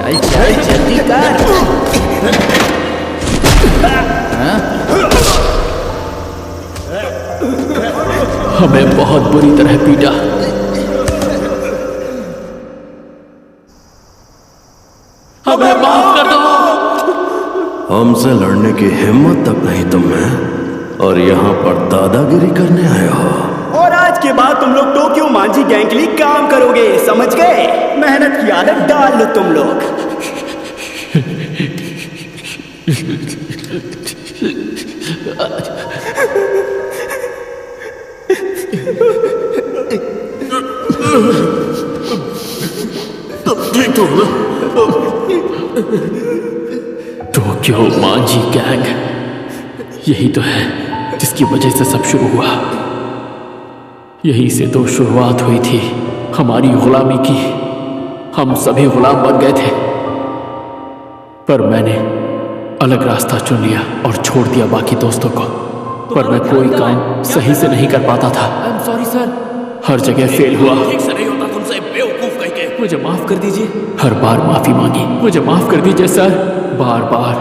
चल चल जल्दी कर। हमें बहुत बुरी तरह पीटा। हमें माफ कर दो। हमसे लड़ने की हिम्मत तक नहीं तुम में, और यहाँ पर दादागिरी करने आए हो। और आज के बाद तुम लोग टोक्यो मांझी गैंग के लिए काम करोगे, समझ गए? मेहनत की आदत डाल लो तुम लोग। ठीक हो ना? टोक्यो मांझी गैंग, यही तो है जिसकी वजह से सब शुरू हुआ। यही से तो शुरुआत हुई थी हमारी गुलामी की। हम सभी गुलाम बन गए थे, पर मैंने अलग रास्ता चुन लिया और छोड़ दिया बाकी दोस्तों को। पर मैं कोई काम सही से नहीं कर पाता था। I am sorry sir. हर जगह फेल हुआ। ठीक से नहीं होता तुमसे, बेवकूफ कह के। मुझे माफ कर दीजिए। हर बार माफी मांगी, मुझे माफ कर दीजिए सर। बार बार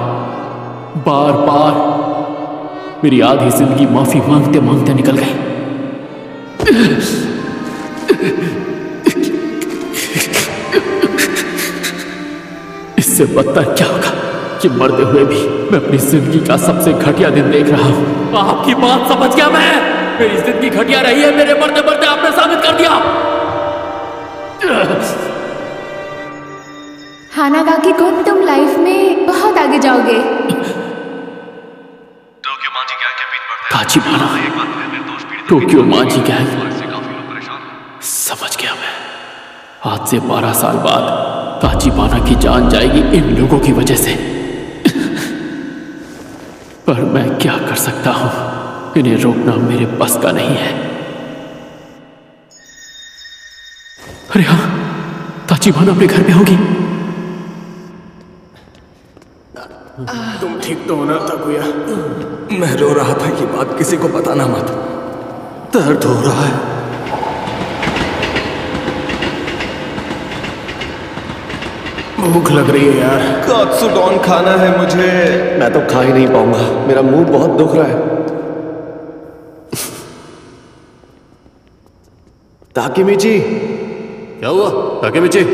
बार बार मेरी आधी जिंदगी माफी मांगते मांगते निकल गई। इससे बदतर क्या होगा कि मरते हुए भी मैं अपनी जिंदगी का सबसे घटिया दिन देख रहा हूं। आपकी बात समझ गया मैं। मेरी जिंदगी घटिया रही है, मेरे मरते मरते आपने साबित कर दिया। हानागाकी कुन, तुम लाइफ में बहुत आगे जाओगे। टोक्यो मांझी गैंग के बीच बढ़ते काचिबाना, एक बार फिर निर्दोष पीड़ित टोक्यो मांझी गैंग। से काफी लोग परेशान हैं। समझ गया मैं। आज से 12 साल बाद काचिबाना की जान जाएगी इन लोगों की वजह से। पर मैं क्या कर सकता हूं, इन्हें रोकना मेरे बस का नहीं है। अरे हाँ, काचिबाना अपने घर पे होगी। तुम ठीक तो होना था गुया? मैं रो रहा था कि बात किसी को बताना मत, दर्द हो रहा है। भूख लग रही है यार। कात्सुडोन खाना है मुझे। मैं तो खा ही नहीं पाऊंगा, मेरा मुंह बहुत दुख रहा है। ताकेमिची, क्या हुआ ताकेमिची?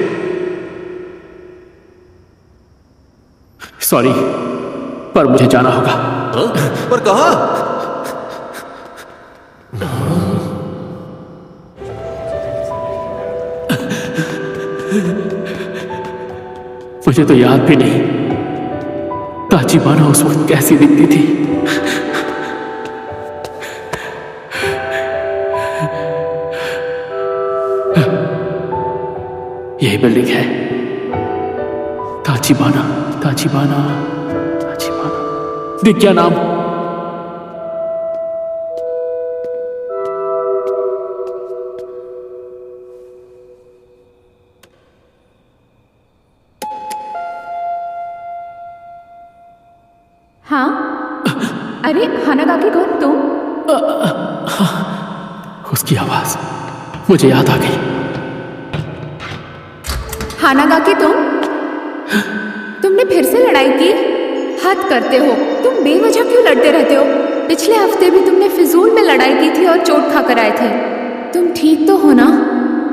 सॉरी, पर मुझे जाना होगा। पर कहाँ? मुझे तो याद भी नहीं काचिबाना उस वक्त कैसी दिखती थी। यही बिल्डिंग है। काचिबाना, काचिबाना, काचिबाना। दिख क्या नाम? हाँ, अरे हानागाकी कुन, तुम? उसकी आवाज मुझे याद आ गई। हानागाकी तुमने फिर से लड़ाई की? हद करते हो, तुम बेवजह क्यों लड़ते रहते हो? पिछले हफ्ते भी तुमने फिजूल में लड़ाई की थी और चोट खाकर आए थे। तुम ठीक तो हो ना?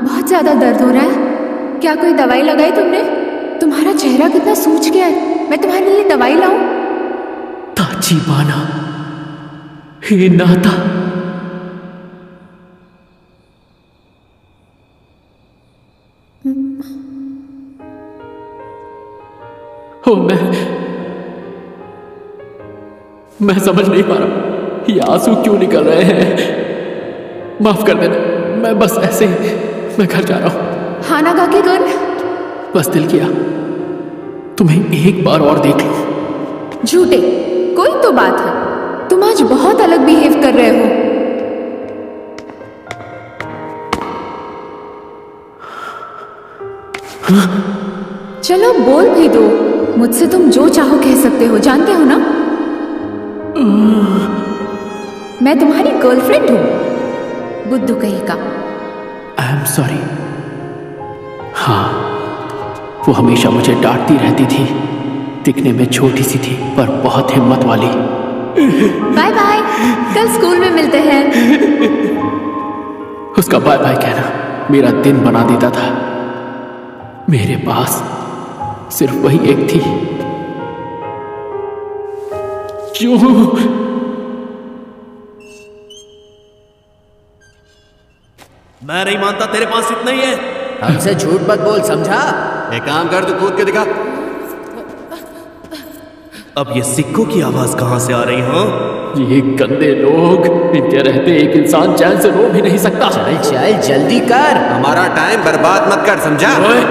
बहुत ज्यादा दर्द हो रहा है। क्या कोई दवाई लगाई तुमने? तुम्हारा चेहरा कितना सूज गया है। मैं तुम्हारे लिए दवाई लाऊं? काचिबाना, हे नाता। ओ, मैं समझ नहीं पा रहा ये आंसू क्यों निकल रहे हैं। माफ कर देना, मैं बस ऐसे ही मैं घर जा रहा हूं। हानागाकी कुन, बस दिल किया तुम्हें एक बार और देख लो। झूठे, कोई तो बात है। तुम आज बहुत अलग बिहेव कर रहे हो। चलो बोल भी दो। मुझसे तुम जो चाहो कह सकते हो, जानते हो ना? मैं तुम्हारी गर्लफ्रेंड हूं, बुद्धू कहीं का। आई एम सॉरी। हाँ, वो हमेशा मुझे डांटती रहती थी। दिखने में छोटी सी थी पर बहुत हिम्मत वाली। बाय बाय, कल स्कूल में मिलते हैं। उसका बाय बाय कहना मेरा दिन बना देता था। मेरे पास सिर्फ वही एक थी। क्यों? मैं नहीं मानता तेरे पास इतना ही है। हमसे झूठ मत बोल, समझा? एक काम कर, तू कूद के दिखा। अब ये सिक्कों की आवाज कहां से आ रही? हाँ, ये गंदे लोग, इनके रहते एक इंसान चैन से रो भी नहीं सकता। चल चल जल्दी कर। हमारा टाइम बर्बाद मत कर, समझा? ओए,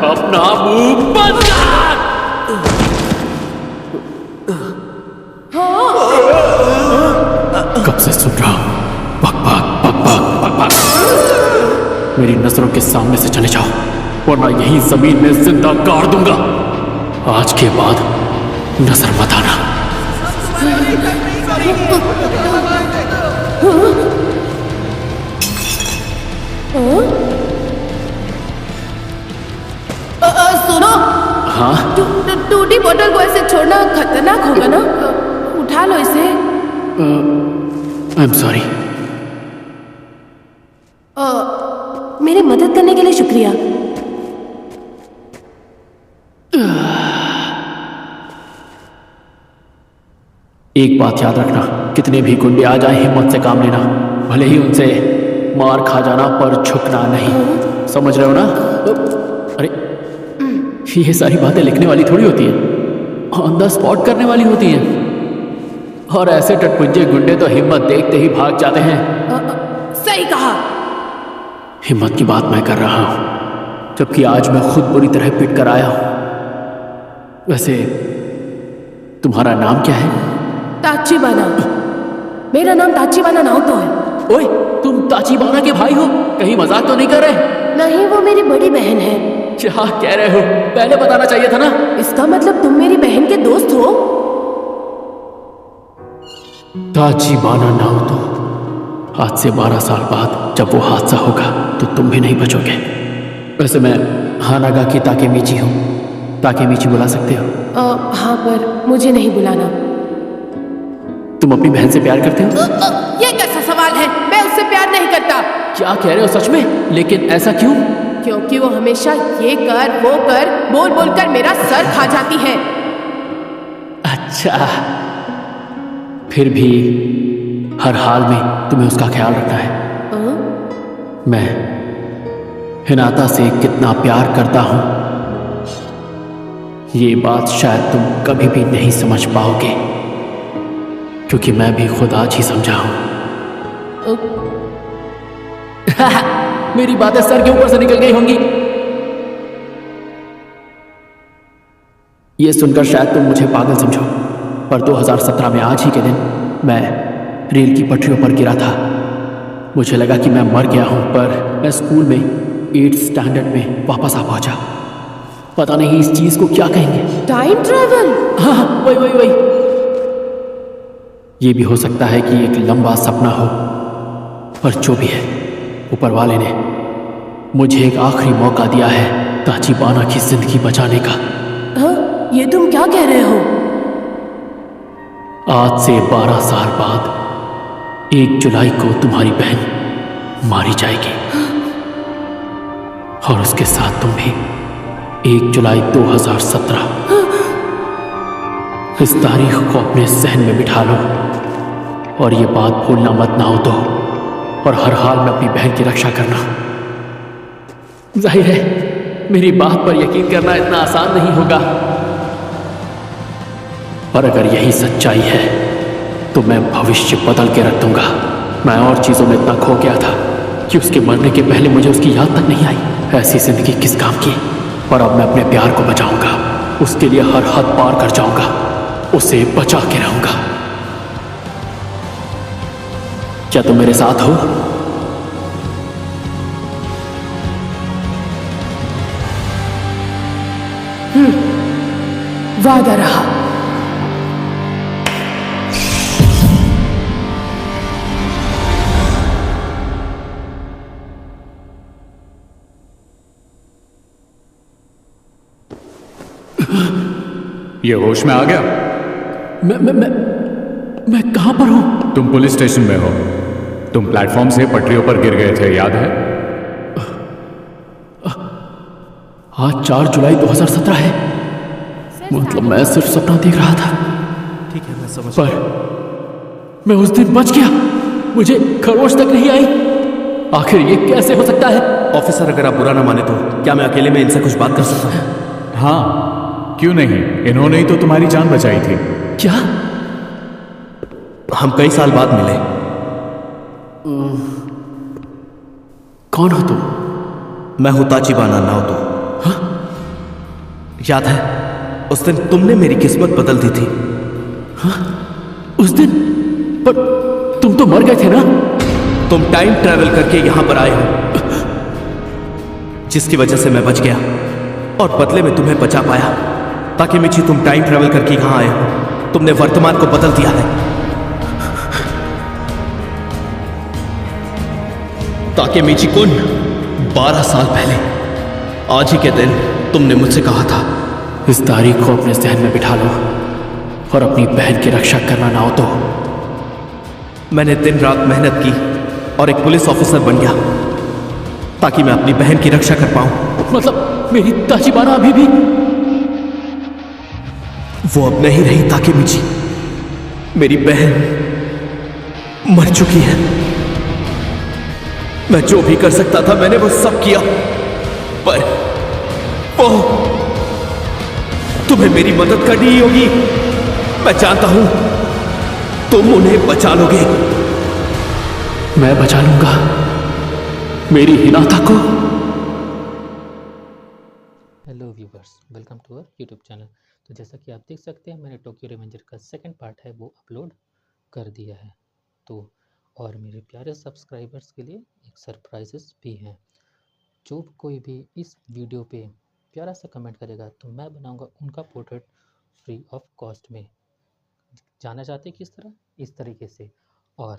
अपना मुंह बंद कर। कब से सुन रहा हूं, बक बक बक बक बक बक। मेरी नजरों के सामने से चले जाओ वरना यही जमीन में जिंदा गाड़ दूंगा। आज के बाद नजर मत आना। सुनो, हाँ, टूटी बोतल को ऐसे छोड़ना खतरनाक होगा ना? उठा लो इसे। आई एम सॉरी। मेरी मदद करने के लिए शुक्रिया। एक बात याद रखना, कितने भी गुंडे आ जाए हिम्मत से काम लेना। भले ही उनसे मार खा जाना पर झुकना नहीं। समझ रहे हो ना? अरे ये सारी बातें लिखने वाली थोड़ी होती हैं, ऑन द स्पॉट करने वाली होती हैं। और ऐसे टटपुंजे गुंडे तो हिम्मत देखते ही भाग जाते हैं। सही कहा। हिम्मत की बात मैं कर रहा हूं, जबकि आज मैं खुद बुरी तरह पिट कर आया हूं। वैसे तुम्हारा नाम क्या है? ताचीबाना। मेरा नाम ताचीबाना नाओतो है। ओए, तुम ताचीबाना के भाई हो? कहीं मजाक तो नहीं कर रहे? नहीं, वो मेरी बड़ी बहन है। क्या कह रहे हो? पहले बताना चाहिए था ना। इसका मतलब तुम मेरी बहन के दोस्त हो? ताचीबाना नाओतो। आज से 12 साल बाद जब वो हादसा होगा तो तुम भी नहीं बचोगे। वैसे मैं हानागा की ताकेमीची हूँ। ताकेमीची बुला सकते हो? हाँ, पर मुझे नहीं बुलाना। तुम अपनी बहन से प्यार करते हो? ये कैसा सवाल है? मैं उससे प्यार नहीं करता। क्या कह रहे हो सच में? लेकिन ऐसा क्यों? क्योंकि वो हमेशा ये कर वो कर बोल बोल कर मेरा सर खा जाती है। अच्छा, फिर भी हर हाल में तुम्हें उसका ख्याल रखना है। मैं हिनाता से कितना प्यार करता हूं ये बात शायद तुम कभी भी नहीं समझ पाओगे, क्योंकि मैं भी खुद आज ही समझा हूं। मेरी बातें सर के ऊपर से निकल गई होंगी। ये सुनकर शायद तुम मुझे पागल समझो, पर 2017 में आज ही के दिन मैं रेल की पटरियों पर गिरा था। मुझे लगा कि मैं मर गया हूं, पर मैं स्कूल में 8th स्टैंडर्ड में वापस आ पहुंचा। पता नहीं इस चीज को क्या कहेंगे। Time travel? हाँ, वही। ये भी हो सकता है कि एक लंबा सपना हो, पर जो भी है, ऊपर वाले ने मुझे एक आखिरी मौका दिया है ताचीबाना की जिंदगी बचाने का। हाँ, ये तुम क्या कह रहे हो? आज से 12 साल बाद 1 जुलाई को तुम्हारी बहन मारी जाएगी, और उसके साथ तुम भी। 1 जुलाई 2017। इस तारीख को अपने जहन में बिठा लो और ये बात भूलना मत ना हो तो, और हर हाल में अपनी बहन की रक्षा करना। जाहिर है मेरी बात पर यकीन करना इतना आसान नहीं होगा, पर अगर यही सच्चाई है तो मैं भविष्य बदल के रख दूंगा। मैं और चीजों में इतना खो गया था कि उसके मरने के पहले मुझे उसकी याद तक नहीं आई। ऐसी जिंदगी किस काम की? पर अब मैं अपने प्यार को बचाऊंगा, उसके लिए हर हद पार कर जाऊंगा, उसे बचा के रहूंगा। क्या तुम मेरे साथ हो? वादा रहा। ये होश में आ गया? मैं कहां पर हूं? तुम पुलिस स्टेशन में हो। तुम प्लेटफॉर्म से पटरियों पर गिर गए थे, याद है? आज 4 जुलाई 2017 है। मतलब मैं सिर्फ सपना देख रहा था। ठीक है, मैं समझ पर मैं उस दिन बच गया। मुझे खरोश तक नहीं आई। आखिर ये कैसे हो सकता है? ऑफिसर, अगर आप बुरा ना माने तो क्या मैं अकेले में इनसे कुछ बात कर सकता हूँ? हाँ, क्यों नहीं? इन्होंने ही तो तुम्हारी जान बचाई थी। क्या? हम कई साल बाद मिले। कौन हो तुम? मैं हूं ताचिबाना नाओतो। हाँ? याद है उस दिन तुमने मेरी किस्मत बदल दी थी? हाँ? उस दिन? पर तुम तो मर गए थे ना? तुम टाइम ट्रैवल करके यहां पर आए हो, जिसकी वजह से मैं बच गया और बदले में तुम्हें बचा पाया। ताकेमिची, तुम टाइम ट्रैवल करके यहां आए हो। तुमने वर्तमान को बदल दिया है। ताकेमिची कुन, 12 साल पहले आज ही के दिन तुमने मुझसे कहा था, इस तारीख को अपने जहन में बिठा लो और अपनी बहन की रक्षा करना ना हो तो। मैंने दिन रात मेहनत की और एक पुलिस ऑफिसर बन गया ताकि मैं अपनी बहन की रक्षा कर पाऊं। मतलब मेरी ताचिबाना अभी भी? वो अब नहीं रही ताकेमिची। मेरी बहन मर चुकी है। मैं जो भी कर सकता था मैंने वो सब किया, पर वो तुम्हें मेरी मदद करनी ही होगी। मैं जानता हूं तुम उन्हें बचा लोगे। मैं बचा लूंगा मेरी हिनाता को। Hello viewers, welcome to our YouTube channel. तो जैसा कि आप देख सकते हैं, मैंने टोक्यो रिवेंजर का सेकंड पार्ट है वो अपलोड कर दिया है। तो और मेरे प्यारे सब्सक्राइबर्स के लिए एक सरप्राइजेस भी हैं। जो कोई भी इस वीडियो पे प्यारा सा कमेंट करेगा तो मैं बनाऊंगा उनका पोर्ट्रेट फ्री ऑफ कॉस्ट में। जाना चाहते हैं किस तरह? इस तरीके से। और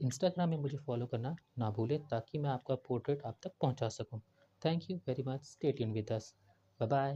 इंस्टाग्राम में मुझे फॉलो करना ना भूलें ताकि मैं आपका पोर्ट्रेट आप तक पहुंचा सकूं। Thank you very much. Stay tuned with us. Bye bye.